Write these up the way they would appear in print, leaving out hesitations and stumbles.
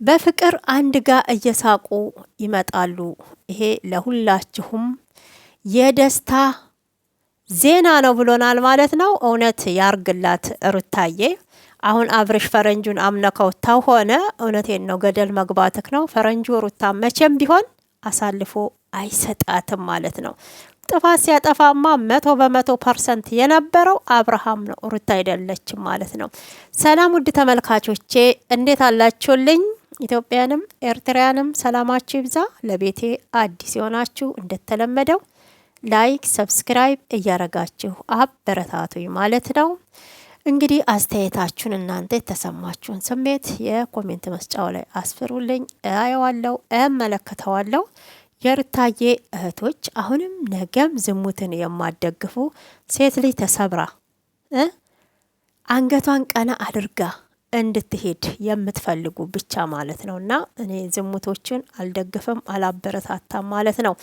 በፍቅር አንድ ጋር እየሳቁ ይመጣሉ። ይሄ ለሁላችሁም የደስታ ዜና ነው ብሎናል ማለት ነው። እውነት ያርግላት ሩታዬ። አሁን አብርሽ ፈረንጁን አምነከው ተሆነ እውነቴን ነው ገደል መግባትክ ነው። ፈረንጁ ሩታ መቼም ቢሆን አሳልፎ አይሰጣትም ማለት ነው። ጥፋት ሲያጠፋማ 100% የነበረው አብርሃም ነው፣ ሩታ አይደለችም ማለት ነው። ሰላም ውድ ተመልካቾቼ እንዴት አላችሁልኝ? ኢትዮጵያንም ኤርትራንም ሰላማችሁ ይብዛ። ለቤቴ አዲስ የሆናችሁ እንደተለመደው ላይክ ሰብስክራይብ እያረጋችሁ አበረታቱኝ ማለት ነው። እንግዲህ አስተያየታችሁን እናንተ የተሰማችሁን ስሜት የኮሜንት መስጫው ላይ አስፍሩልኝ። አየዋለሁ፣ እመለከተዋለሁ። የሩታዬ እህቶች አሁንም ነገም ዝሙትን የማደግፉ ሴት ልጅ ተሰብራ አንገቷን ቀና አድርጋ እንድትሄድ የምትፈልጉ ብቻ ማለት ነውና እኔ ዝሙቶችን አልደግፍም አላበረታታም ማለት ነው።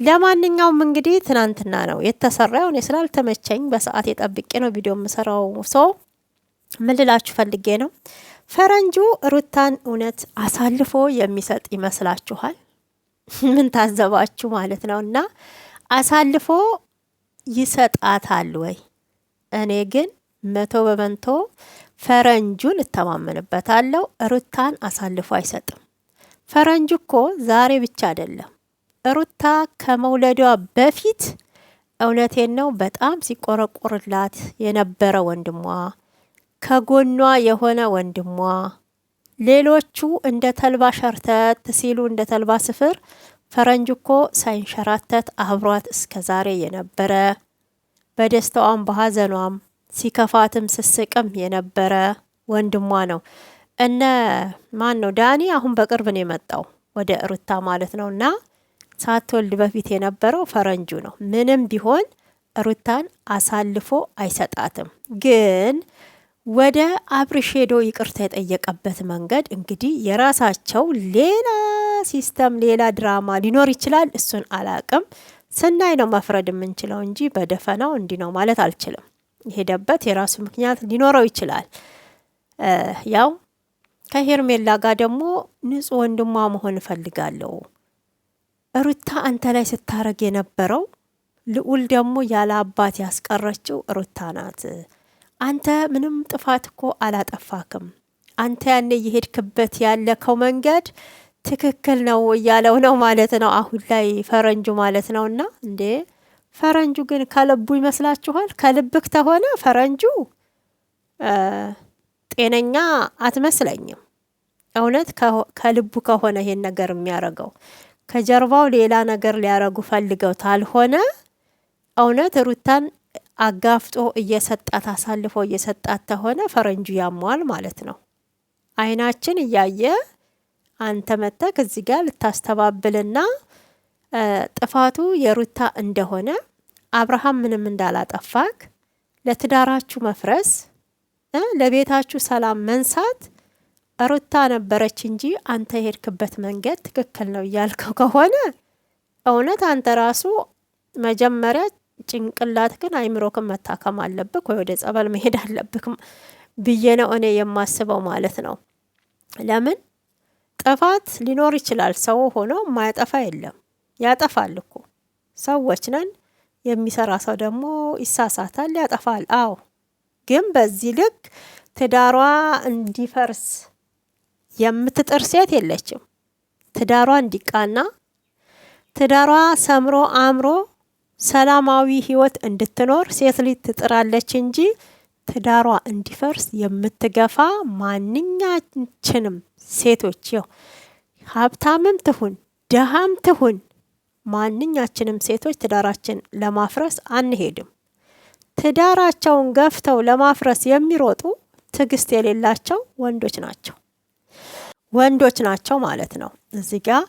ለማንኛውም እንግዲህ ትናንትና ነው የተሰራው። እኔ ስላልተመቸኝ በሰዓት የጠብቄ ነው ቪዲዮ የምሰራው። ሰው ምን ልላችሁ ፈልጌ ነው፣ ፈረንጁ ሩታን እውነት አሳልፎ የሚሰጥ ይመስላችኋል? ምን ታዘባችሁ ማለት ነውና አሳልፎ ይሰጣታል ወይ? እኔ ግን 100% ፈረንጁን እተማመንበታለሁ። ሩታን አሳልፎ አይሰጥም። ፈረንጁ እኮ ዛሬ ብቻ አይደለም፣ ሩታ ከመውለዷ በፊት እውነቴን ነው በጣም ሲቆረቆርላት የነበረ ወንድሟ፣ ከጎኗ የሆነ ወንድሟ፣ ሌሎቹ እንደ ተልባ ሸርተት ሲሉ እንደ ተልባ ስፍር ፈረንጁ እኮ ሳይንሸራተት አብሯት እስከ ዛሬ የነበረ በደስታዋም በሀዘኗም ሲከፋትም ስስቅም የነበረ ወንድሟ ነው። እነ ማን ነው ዳኒ አሁን በቅርብ ነው የመጣው ወደ ሩታ ማለት ነው። እና ሳትወልድ በፊት የነበረው ፈረንጁ ነው። ምንም ቢሆን ሩታን አሳልፎ አይሰጣትም። ግን ወደ አብርሽ ሄዶ ይቅርታ የጠየቀበት መንገድ እንግዲህ የራሳቸው ሌላ ሲስተም ሌላ ድራማ ሊኖር ይችላል። እሱን አላቅም፣ ስናይ ነው መፍረድ የምንችለው እንጂ በደፈናው እንዲህ ነው ማለት አልችልም። የሄደበት የራሱ ምክንያት ሊኖረው ይችላል። ያው ከሄርሜላ ጋር ደግሞ ንጹህ ወንድሟ መሆን እፈልጋለሁ። ሩታ አንተ ላይ ስታረግ የነበረው ልዑል ደግሞ ያለ አባት ያስቀረችው ሩታ ናት። አንተ ምንም ጥፋት እኮ አላጠፋክም። አንተ ያኔ የሄድክበት ያለከው መንገድ ትክክል ነው እያለው ነው ማለት ነው አሁን ላይ ፈረንጁ ማለት ነውና እንዴ ፈረንጁ ግን ከልቡ ይመስላችኋል? ከልብክ ተሆነ ፈረንጁ ጤነኛ አትመስለኝም። እውነት ከልቡ ከሆነ ይሄን ነገር የሚያረገው ከጀርባው ሌላ ነገር ሊያረጉ ፈልገው ታልሆነ እውነት ሩታን አጋፍጦ እየሰጣት አሳልፎ እየሰጣት ተሆነ ፈረንጁ ያሟል ማለት ነው። አይናችን እያየ አንተ መተክ እዚህ ጋር ልታስተባብልና ጥፋቱ የሩታ እንደሆነ አብርሃም ምንም እንዳላጠፋክ ለትዳራችሁ መፍረስ ለቤታችሁ ሰላም መንሳት ሩታ ነበረች እንጂ አንተ የሄድክበት መንገድ ትክክል ነው እያልከው ከሆነ እውነት አንተ ራሱ መጀመሪያ ጭንቅላትክን አይምሮክን መታከም አለብክ ወይ ወደ ጸበል መሄድ አለብክ ብዬ ነው እኔ የማስበው ማለት ነው። ለምን ጥፋት ሊኖር ይችላል። ሰው ሆኖ ማያጠፋ የለም። ያጠፋል እኮ ሰዎች ነን። የሚሰራ ሰው ደግሞ ይሳሳታል፣ ያጠፋል። አዎ ግን በዚህ ልክ ትዳሯ እንዲፈርስ የምትጥር ሴት የለችም። ትዳሯ እንዲቃና ትዳሯ ሰምሮ አምሮ ሰላማዊ ህይወት እንድትኖር ሴት ልጅ ትጥራለች እንጂ ትዳሯ እንዲፈርስ የምትገፋ ማንኛችንም ሴቶች ይው ሀብታምም ትሁን ደሃም ትሁን ማንኛችንም ሴቶች ትዳራችን ለማፍረስ አንሄድም። ትዳራቸውን ገፍተው ለማፍረስ የሚሮጡ ትዕግስት የሌላቸው ወንዶች ናቸው ማለት ነው። እዚህ ጋር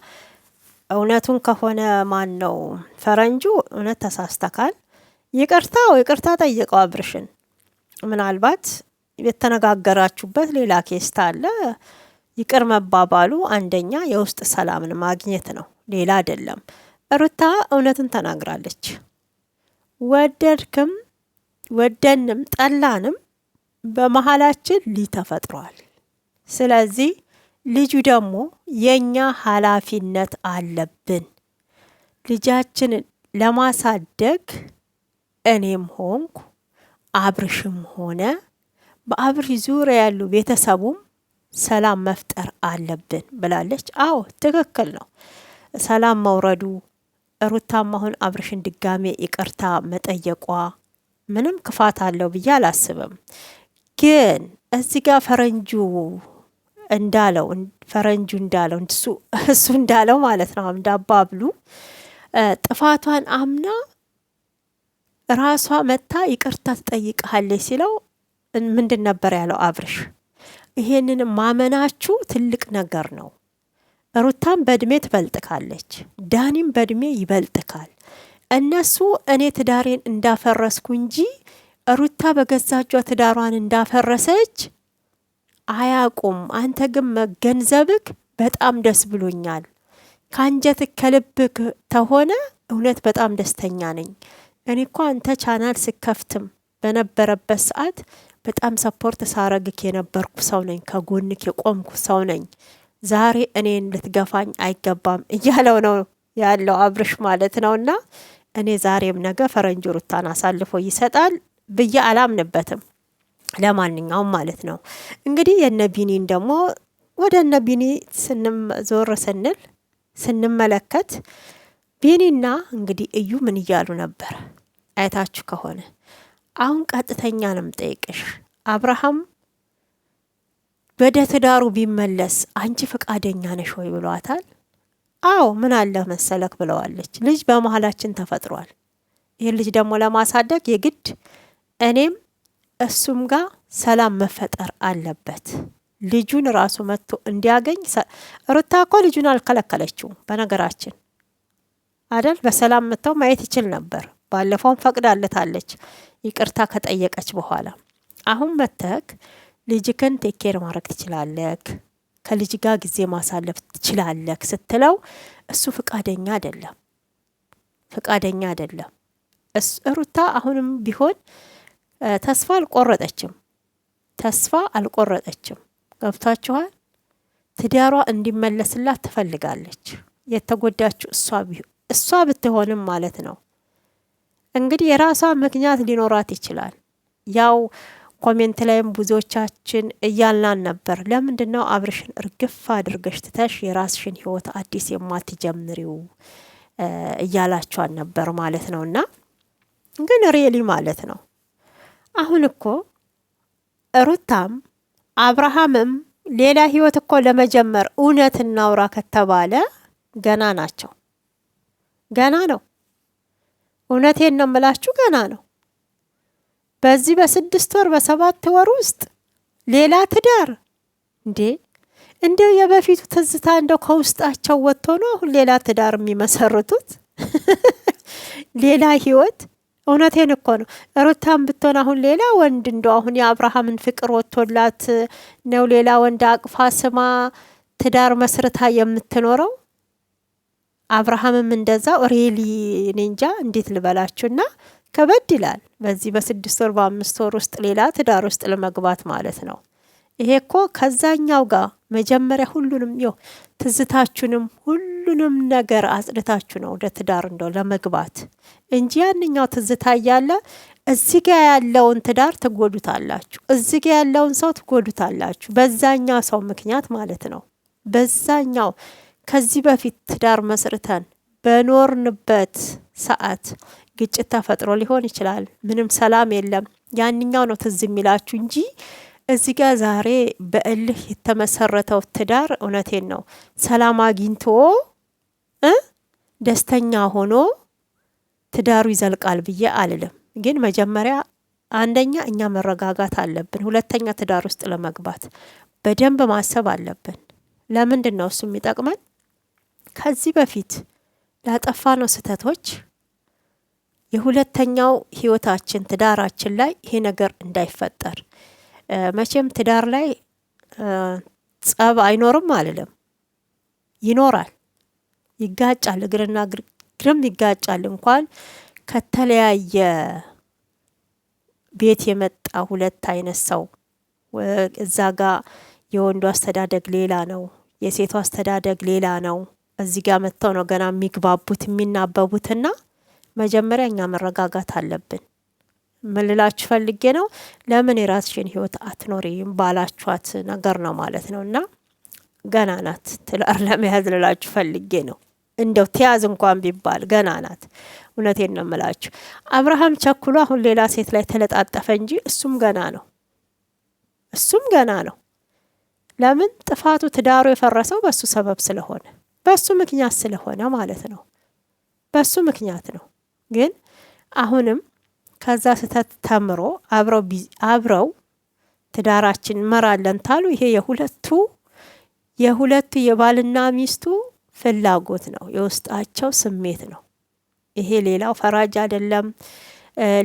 እውነቱን ከሆነ ማን ነው ፈረንጁ እውነት ተሳስተካል። ይቅርታ ጠይቀው አብርሽን። ምናልባት የተነጋገራችሁበት ሌላ ኬስታ አለ። ይቅር መባባሉ አንደኛ የውስጥ ሰላምን ማግኘት ነው፣ ሌላ አይደለም። ሩታ እውነትን ተናግራለች። ወደድክም ወደንም ጠላንም በመሃላችን ሊተፈጥሯል። ስለዚህ ልጁ ደግሞ የኛ ኃላፊነት አለብን። ልጃችንን ለማሳደግ እኔም ሆንኩ አብርሽም ሆነ በአብርሽ ዙሪያ ያሉ ቤተሰቡም ሰላም መፍጠር አለብን ብላለች። አዎ ትክክል ነው። ሰላም መውረዱ ሩታም አሁን አብርሽን ድጋሜ ይቅርታ መጠየቋ ምንም ክፋት አለው ብዬ አላስብም። ግን እዚህ ጋር ፈረንጁ እንዳለው እሱ እንዳለው ማለት ነው እንዳባብሉ ጥፋቷን አምና ራሷ መታ ይቅርታ ትጠይቃለች ሲለው ምንድን ነበር ያለው አብርሽ? ይሄንን ማመናችሁ ትልቅ ነገር ነው። ሩታም በእድሜ ትበልጥካለች፣ ዳኒም በእድሜ ይበልጥካል። እነሱ እኔ ትዳሬን እንዳፈረስኩ እንጂ ሩታ በገዛጇ ትዳሯን እንዳፈረሰች አያቁም። አንተ ግን መገንዘብክ በጣም ደስ ብሎኛል። ከአንጀትክ ከልብክ ተሆነ እውነት በጣም ደስተኛ ነኝ። እኔ እኮ አንተ ቻናል ስከፍትም በነበረበት ሰዓት በጣም ሰፖርት ሳረግክ የነበርኩ ሰው ነኝ፣ ከጎንክ የቆምኩ ሰው ነኝ። ዛሬ እኔን ልትገፋኝ አይገባም እያለው ነው ያለው አብርሽ ማለት ነውና እኔ ዛሬም ነገ ፈረንጅ ሩታን አሳልፎ ይሰጣል ብዬ አላምንበትም። ለማንኛውም ማለት ነው እንግዲህ የነቢኒን ደግሞ ወደ ነቢኒ ዞር ስንመለከት ቢኒና እንግዲህ እዩ ምን እያሉ ነበር አይታችሁ ከሆነ አሁን ቀጥተኛ ነው የምጠይቅሽ። አብርሃም ወደ ትዳሩ ቢመለስ አንቺ ፈቃደኛ ነሽ ወይ ብሏታል። አዎ ምን አለ መሰለክ ብለዋለች። ልጅ በመሃላችን ተፈጥሯል። ይሄን ልጅ ደግሞ ለማሳደግ የግድ እኔም እሱም ጋር ሰላም መፈጠር አለበት። ልጁን ራሱ መጥቶ እንዲያገኝ ሩታ እኮ ልጁን አልከለከለችው በነገራችን አይደል? በሰላም መጥተው ማየት ይችል ነበር። ባለፈውም ፈቅዳለታለች ይቅርታ ከጠየቀች በኋላ። አሁን መተክ ልጅክን ቴኬር ማድረግ ትችላለክ፣ ከልጅ ጋር ጊዜ ማሳለፍ ትችላለክ ስትለው እሱ ፈቃደኛ አይደለም። ሩታ አሁንም ቢሆን ተስፋ አልቆረጠችም። ገብታችኋል? ትዳሯ እንዲመለስላት ትፈልጋለች። የተጎዳችው እሷ ብትሆንም ማለት ነው። እንግዲህ የራሷ ምክንያት ሊኖራት ይችላል። ያው ኮሜንት ላይም ብዙዎቻችን እያልናን ነበር፣ ለምንድነው አብርሽን እርግፍ አድርገሽ ትተሽ የራስሽን ህይወት አዲስ የማትጀምሪው እያላችኋን ነበር ማለት ነውና ግን ሪሊ ማለት ነው አሁን እኮ ሩታም አብርሃምም ሌላ ህይወት እኮ ለመጀመር እውነት እናውራ ከተባለ ገና ናቸው። ገና ነው። እውነቴን ነው የምላችሁ፣ ገና ነው። በዚህ በ6 ወር በ7 ወር ውስጥ ሌላ ትዳር እንደው የበፊቱ ትዝታ እንደው ከውስጣቸው ወጥቶ ነው አሁን ሌላ ትዳር የሚመሰርቱት ሌላ ህይወት። እውነቴን እኮ ነው። ሩታም ብትሆን አሁን ሌላ ወንድ እንደው አሁን የአብርሃምን ፍቅር ወጥቶላት ነው ሌላ ወንድ አቅፋ ስማ ትዳር መስርታ የምትኖረው። አብርሃምም እንደዛው ሪሊ እንጃ እንዴት ልበላችሁና ከበድ ይላል። በዚህ በ6 ወር በ5 ወር ውስጥ ሌላ ትዳር ውስጥ ለመግባት ማለት ነው። ይሄ እኮ ከዛኛው ጋር መጀመሪያ ሁሉንም ትዝታችሁንም ሁሉንም ነገር አጽድታችሁ ነው ወደ ትዳር እንደው ለመግባት እንጂ ያንኛው ትዝታ እያለ እዚህ ጋር ያለውን ትዳር ትጎዱታላችሁ፣ እዚህ ጋር ያለውን ሰው ትጎዱታላችሁ። በዛኛው ሰው ምክንያት ማለት ነው። በዛኛው ከዚህ በፊት ትዳር መስርተን በኖርንበት ሰዓት ግጭት ተፈጥሮ ሊሆን ይችላል። ምንም ሰላም የለም። ያንኛው ነው ትዝ የሚላችሁ እንጂ እዚህ ጋር ዛሬ በእልህ የተመሰረተው ትዳር እውነቴን ነው ሰላም አግኝቶ ደስተኛ ሆኖ ትዳሩ ይዘልቃል ብዬ አልልም። ግን መጀመሪያ አንደኛ እኛ መረጋጋት አለብን። ሁለተኛ ትዳር ውስጥ ለመግባት በደንብ ማሰብ አለብን። ለምንድን ነው እሱ የሚጠቅመን? ከዚህ በፊት ላጠፋነው ስህተቶች የሁለተኛው ህይወታችን ትዳራችን ላይ ይሄ ነገር እንዳይፈጠር። መቼም ትዳር ላይ ጸብ አይኖርም አልልም፣ ይኖራል፣ ይጋጫል፣ እግርና እግርም ይጋጫል። እንኳን ከተለያየ ቤት የመጣ ሁለት አይነት ሰው እዛ ጋር የወንዱ አስተዳደግ ሌላ ነው፣ የሴቷ አስተዳደግ ሌላ ነው። እዚህ ጋር መጥተው ነው ገና የሚግባቡት የሚናበቡትና መጀመሪያ እኛ መረጋጋት አለብን። ምን ልላችሁ ፈልጌ ነው፣ ለምን የራስሽን ህይወት አትኖሪም ባላችኋት ነገር ነው ማለት ነው። እና ገና ናት ትዳር ለመያዝ ልላችሁ ፈልጌ ነው። እንደው ተያዝ እንኳን ቢባል ገና ናት። እውነቴን ነው የምላችሁ። አብርሃም ቸኩሎ አሁን ሌላ ሴት ላይ ተለጣጠፈ እንጂ እሱም ገና ነው። እሱም ገና ነው። ለምን ጥፋቱ ትዳሩ የፈረሰው በሱ ሰበብ ስለሆነ በሱ ምክንያት ስለሆነ ማለት ነው። በሱ ምክንያት ነው። ግን አሁንም ከዛ ስህተት ተምሮ አብረው ትዳራችን መራለን ታሉ ይሄ የሁለቱ የባልና ሚስቱ ፍላጎት ነው፣ የውስጣቸው ስሜት ነው። ይሄ ሌላው ፈራጅ አይደለም፣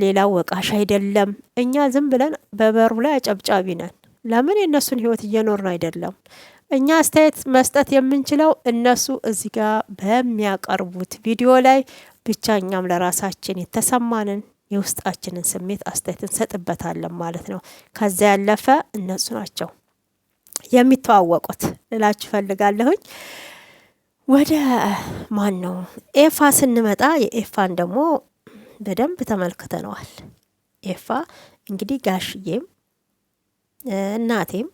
ሌላው ወቃሽ አይደለም። እኛ ዝም ብለን በበሩ ላይ አጨብጫቢ ነን። ለምን የእነሱን ህይወት እየኖርን አይደለም? እኛ አስተያየት መስጠት የምንችለው እነሱ እዚህ ጋር በሚያቀርቡት ቪዲዮ ላይ ብቻ። እኛም ለራሳችን የተሰማንን የውስጣችንን ስሜት አስተያየት እንሰጥበታለን ማለት ነው። ከዛ ያለፈ እነሱ ናቸው የሚተዋወቁት ልላችሁ ፈልጋለሁኝ። ወደ ማን ነው ኤፋ ስንመጣ የኤፋን ደግሞ በደንብ ተመልክተነዋል። ኤፋ እንግዲህ ጋሽዬም እናቴም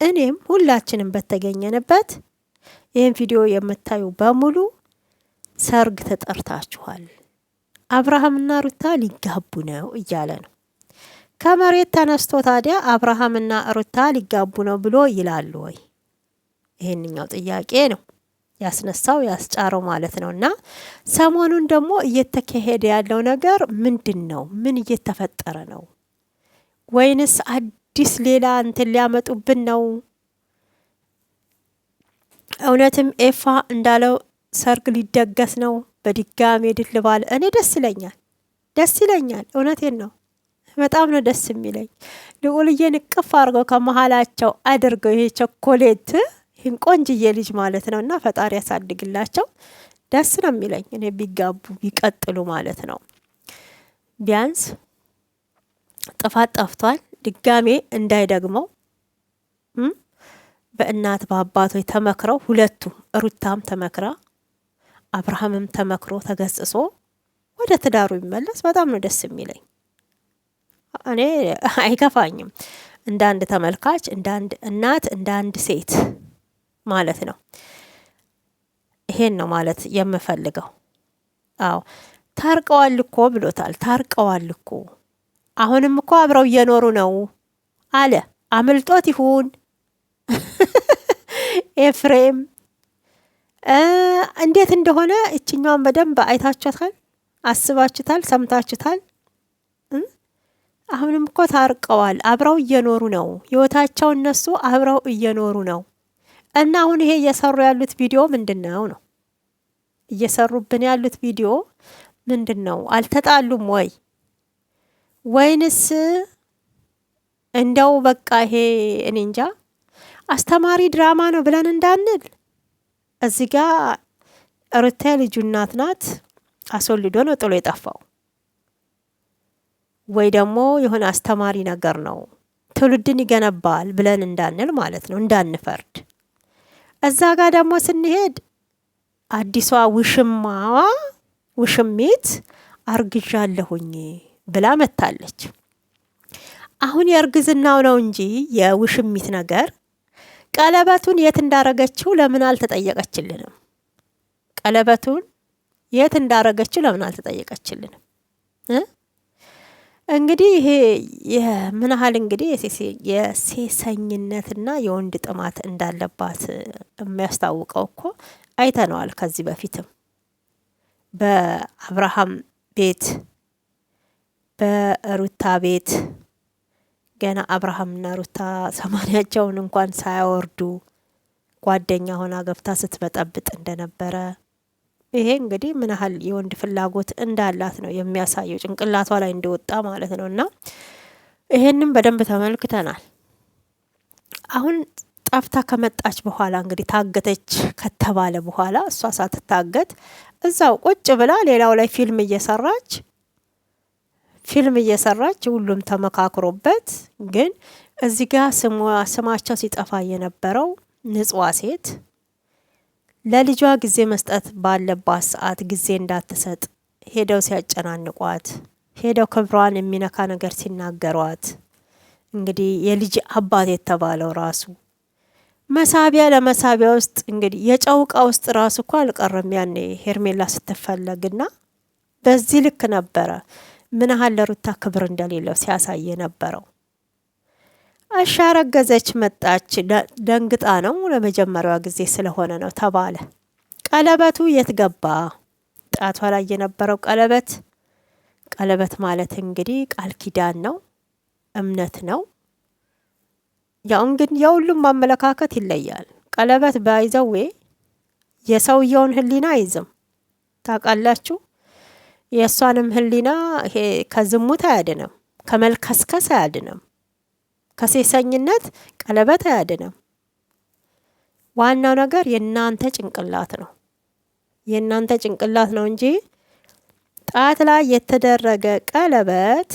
እኔም ሁላችንም በተገኘንበት ይህን ቪዲዮ የምታዩ በሙሉ ሰርግ ተጠርታችኋል፣ አብርሃምና ሩታ ሊጋቡ ነው እያለ ነው። ከመሬት ተነስቶ ታዲያ አብርሃምና ሩታ ሊጋቡ ነው ብሎ ይላሉ ወይ? ይሄንኛው ጥያቄ ነው ያስነሳው ያስጫረው ማለት ነው። እና ሰሞኑን ደግሞ እየተካሄደ ያለው ነገር ምንድን ነው? ምን እየተፈጠረ ነው? ወይንስ አዲስ ሌላ እንትን ሊያመጡብን ነው? እውነትም ኤፋ እንዳለው ሰርግ ሊደገስ ነው በድጋሜ ድል ባለ። እኔ ደስ ይለኛል። እውነቴን ነው። በጣም ነው ደስ የሚለኝ። ልዑልዬን እቅፍ አድርገው ከመሀላቸው አድርገው ይሄ ቸኮሌት ይህን ቆንጅዬ ልጅ ማለት ነው። እና ፈጣሪ ያሳድግላቸው። ደስ ነው የሚለኝ እኔ ቢጋቡ ቢቀጥሉ ማለት ነው። ቢያንስ ጥፋት ጠፍቷል፣ ድጋሜ እንዳይደግመው በእናት በአባቶች ተመክረው ሁለቱም ሩታም ተመክራ አብርሃምም ተመክሮ ተገስጾ ወደ ትዳሩ ይመለስ። በጣም ነው ደስ የሚለኝ። እኔ አይከፋኝም፣ እንደ አንድ ተመልካች፣ እንደ አንድ እናት፣ እንደ አንድ ሴት ማለት ነው። ይሄን ነው ማለት የምፈልገው። አዎ ታርቀዋል እኮ ብሎታል። ታርቀዋል እኮ አሁንም እኮ አብረው እየኖሩ ነው አለ። አምልጦት ይሁን ኤፍሬም እንዴት እንደሆነ እችኛዋን በደንብ አይታችኋታል፣ አስባችሁታል፣ ሰምታችሁታል። አሁንም እኮ ታርቀዋል፣ አብረው እየኖሩ ነው። ህይወታቸው እነሱ አብረው እየኖሩ ነው። እና አሁን ይሄ እየሰሩ ያሉት ቪዲዮ ምንድነው ነው? እየሰሩብን ያሉት ቪዲዮ ምንድነው? አልተጣሉም ወይ? ወይንስ እንደው በቃ ይሄ እኔ እንጃ አስተማሪ ድራማ ነው ብለን እንዳንል እዚህ ጋር ሩታ ልጁ እናት ናት፣ አስወልዶ ነው ጥሎ የጠፋው። ወይ ደግሞ የሆነ አስተማሪ ነገር ነው ትውልድን ይገነባል ብለን እንዳንል ማለት ነው፣ እንዳንፈርድ። እዛ ጋር ደግሞ ስንሄድ አዲሷ ውሽሚት አርግዣለሁኝ ብላ መታለች። አሁን የእርግዝናው ነው እንጂ የውሽሚት ነገር ቀለበቱን የት እንዳረገችው ለምን አልተጠየቀችልንም? ቀለበቱን የት እንዳረገችው ለምን አልተጠየቀችልንም? እንግዲህ ይሄ ምን ያህል እንግዲህ የሴሰኝነትና የወንድ ጥማት እንዳለባት የሚያስታውቀው እኮ አይተነዋል። ከዚህ በፊትም በአብርሃም ቤት በሩታ ቤት ገና አብርሃምና ሩታ ሰማንያቸውን እንኳን ሳያወርዱ ጓደኛ ሆና ገብታ ስትበጠብጥ እንደነበረ ይሄ እንግዲህ ምን ያህል የወንድ ፍላጎት እንዳላት ነው የሚያሳየው፣ ጭንቅላቷ ላይ እንደወጣ ማለት ነው። እና ይሄንም በደንብ ተመልክተናል። አሁን ጠፍታ ከመጣች በኋላ እንግዲህ ታገተች ከተባለ በኋላ እሷ ሳትታገት እዛው ቁጭ ብላ ሌላው ላይ ፊልም እየሰራች ሁሉም ተመካክሮበት፣ ግን እዚህ ጋር ስማቸው ሲጠፋ የነበረው ንጹዋ ሴት ለልጇ ጊዜ መስጠት ባለባት ሰዓት ጊዜ እንዳትሰጥ ሄደው ሲያጨናንቋት፣ ሄደው ክብሯን የሚነካ ነገር ሲናገሯት፣ እንግዲህ የልጅ አባት የተባለው ራሱ መሳቢያ ለመሳቢያ ውስጥ እንግዲህ የጨውቃ ውስጥ ራሱ እኮ አልቀረም ያኔ ሄርሜላ ስትፈለግና በዚህ ልክ ነበረ ምን ያህል ለሩታ ክብር እንደሌለው ሲያሳይ ነበረው። አሻረገዘች መጣች። ደንግጣ ነው ለመጀመሪያዋ ጊዜ ስለሆነ ነው ተባለ። ቀለበቱ የት ገባ? ጣቷ ላይ የነበረው ቀለበት ማለት እንግዲህ ቃል ኪዳን ነው፣ እምነት ነው። ያው እንግዲህ የሁሉም አመለካከት ይለያል። ቀለበት ባይዘዌ የሰውየውን ህሊና አይዝም ታውቃላችሁ። የእሷንም ህሊና ከዝሙት አያድንም፣ ከመልከስከስ አያድንም፣ ከሴሰኝነት ቀለበት አያድንም። ዋናው ነገር የእናንተ ጭንቅላት ነው፣ የእናንተ ጭንቅላት ነው እንጂ ጣት ላይ የተደረገ ቀለበት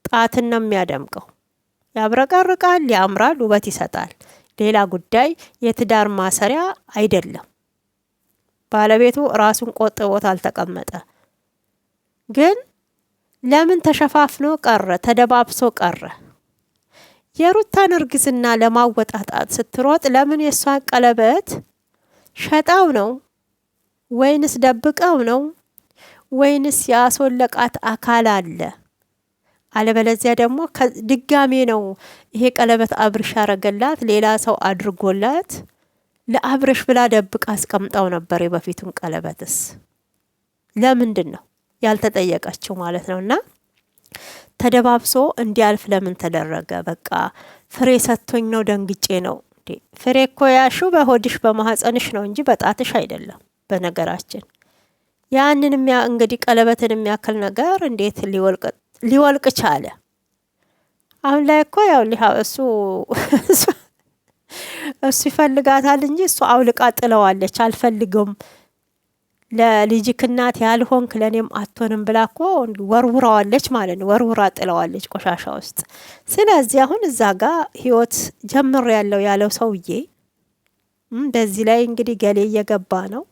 ጣትን ነው የሚያደምቀው። ያብረቀርቃል፣ ያምራል፣ ውበት ይሰጣል። ሌላ ጉዳይ የትዳር ማሰሪያ አይደለም። ባለቤቱ ራሱን ቆጥቦት አልተቀመጠ። ግን ለምን ተሸፋፍኖ ቀረ? ተደባብሶ ቀረ? የሩታን እርግዝና ለማወጣጣት ስትሮጥ ለምን የሷን ቀለበት ሸጣው ነው ወይንስ ደብቀው ነው ወይንስ ያስወለቃት አካል አለ? አለበለዚያ ደግሞ ድጋሜ ነው ይሄ ቀለበት አብርሽ ያረገላት ሌላ ሰው አድርጎላት ለአብርሽ ብላ ደብቃ አስቀምጣው ነበር። የበፊቱን ቀለበትስ ለምንድን ነው ያልተጠየቀችው ማለት ነውና ተደባብሶ እንዲያልፍ ለምን ተደረገ? በቃ ፍሬ ሰጥቶኝ ነው ደንግጬ ነው። ፍሬ እኮ ያሹ በሆድሽ በማህፀንሽ ነው እንጂ በጣትሽ አይደለም። በነገራችን ያንን እንግዲህ ቀለበትን የሚያክል ነገር እንዴት ሊወልቅ ቻለ? አሁን ላይ እኮ ያው እሱ ይፈልጋታል እንጂ እሱ አውልቃ ጥለዋለች። አልፈልግም ለልጅክ እናት ያልሆንክ ለኔም አትሆንም ብላ እኮ ወርውራዋለች ማለት ነው። ወርውራ ጥለዋለች ቆሻሻ ውስጥ። ስለዚህ አሁን እዛ ጋር ህይወት ጀምር ያለው ሰውዬ በዚህ ላይ እንግዲህ ገሌ እየገባ ነው።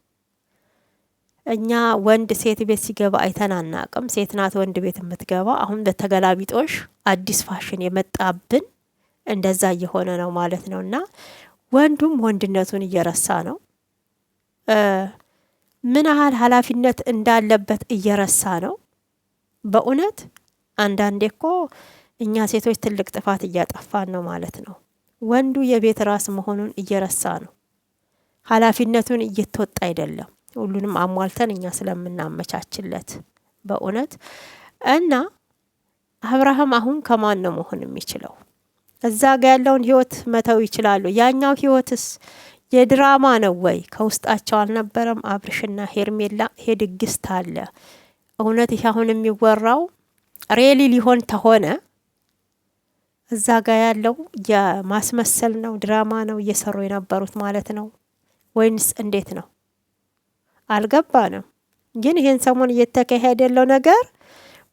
እኛ ወንድ ሴት ቤት ሲገባ አይተን አናቅም። ሴት ናት ወንድ ቤት የምትገባ። አሁን በተገላቢጦሽ አዲስ ፋሽን የመጣብን እንደዛ እየሆነ ነው ማለት ነውና ወንዱም ወንድነቱን እየረሳ ነው። ምን ያህል ኃላፊነት እንዳለበት እየረሳ ነው። በእውነት አንዳንዴ እኮ እኛ ሴቶች ትልቅ ጥፋት እያጠፋን ነው ማለት ነው። ወንዱ የቤት ራስ መሆኑን እየረሳ ነው። ኃላፊነቱን እየተወጣ አይደለም። ሁሉንም አሟልተን እኛ ስለምናመቻችለት በእውነት እና አብርሃም አሁን ከማን ነው መሆን የሚችለው? እዛ ጋር ያለውን ህይወት መተው ይችላሉ። ያኛው ህይወትስ የድራማ ነው ወይ? ከውስጣቸው አልነበረም? አብርሽና ሄርሜላ ይሄ ድግስ ታለ እውነት ይሄ አሁን የሚወራው ሬሊ ሊሆን ተሆነ እዛ ጋር ያለው የማስመሰል ነው፣ ድራማ ነው እየሰሩ የነበሩት ማለት ነው ወይንስ እንዴት ነው? አልገባንም። ግን ይሄን ሰሞን እየተካሄደ ያለው ነገር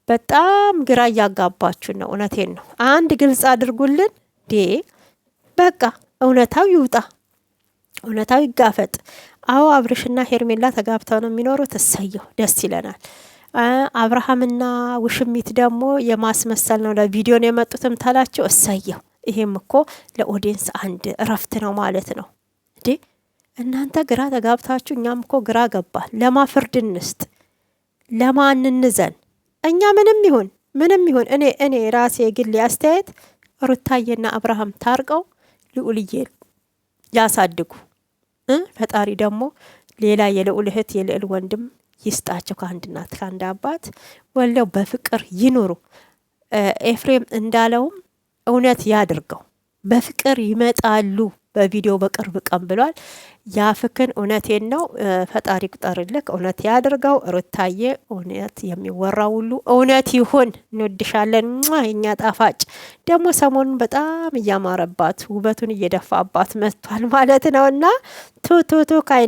በጣም ግራ እያጋባችሁ ነው። እውነቴን ነው። አንድ ግልጽ አድርጉልን። በቃ እውነታው ይውጣ፣ እውነታው ይጋፈጥ። አዎ አብርሽና ሄርሜላ ተጋብተው ነው የሚኖሩት። እሰየው፣ ደስ ይለናል። አብርሃምና ውሽሚት ደግሞ የማስመሰል ነው፣ ለቪዲዮ ነው የመጡትም ታላቸው። እሰየው። ይሄም እኮ ለኦዲየንስ አንድ እረፍት ነው ማለት ነው። እናንተ ግራ ተጋብታችሁ፣ እኛም እኮ ግራ ገባል። ለማፍርድ እንስጥ፣ ለማን እንዘን? እኛ ምንም ይሁን እኔ ራሴ የግል አስተያየት ሩታዬና አብርሃም ታርቀው ልዑልዬ ያሳድጉ። ፈጣሪ ደግሞ ሌላ የልዑል እህት የልዑል ወንድም ይስጣቸው። ከአንድ እናት ከአንድ አባት ወልደው በፍቅር ይኑሩ። ኤፍሬም እንዳለውም እውነት ያድርገው። በፍቅር ይመጣሉ በቪዲዮ በቅርብ ቀን ብሏል። ያፍክን እውነቴን ነው። ፈጣሪ ቁጠርልክ፣ እውነት ያድርገው። ሩታዬ እውነት የሚወራው ሁሉ እውነት ይሁን። እንወድሻለን። የኛ ጣፋጭ ደግሞ ሰሞኑን በጣም እያማረባት ውበቱን እየደፋባት መጥቷል ማለት ነውና ቱቱቱ ካይነ